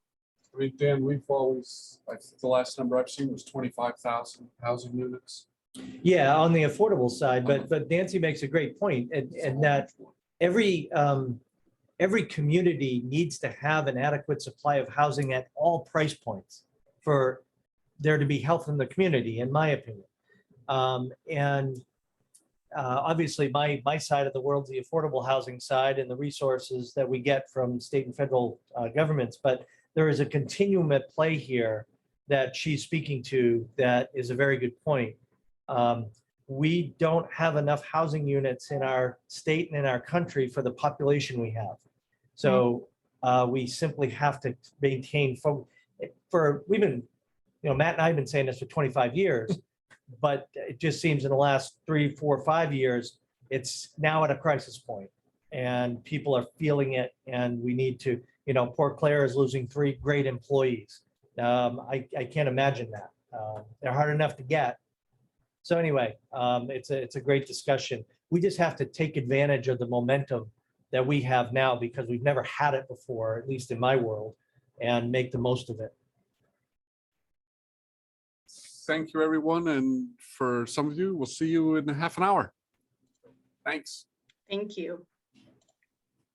[SPEAKER 1] I mean, Dan, we've always, I think the last number I've seen was 25,000 housing units.
[SPEAKER 2] Yeah, on the affordable side, but Nancy makes a great point, and that every community needs to have an adequate supply of housing at all price points for there to be health in the community, in my opinion. Obviously, my side of the world, the affordable housing side, and the resources that we get from state and federal governments, but there is a continuum at play here that she's speaking to that is a very good point. We don't have enough housing units in our state and in our country for the population we have. So we simply have to maintain we've been, Matt and I have been saying this for 25 years, but it just seems in the last 3, 4, 5 years, it's now at a crisis point and people are feeling it, and we need to, Port Claire is losing 3 great employees. I can't imagine that. They're hard enough to get. So anyway, it's a great discussion. We just have to take advantage of the momentum that we have now because we've never had it before, at least in my world, and make the most of it.
[SPEAKER 1] Thank you, everyone. And for some of you, we'll see you in half an hour. Thanks.
[SPEAKER 6] Thank you.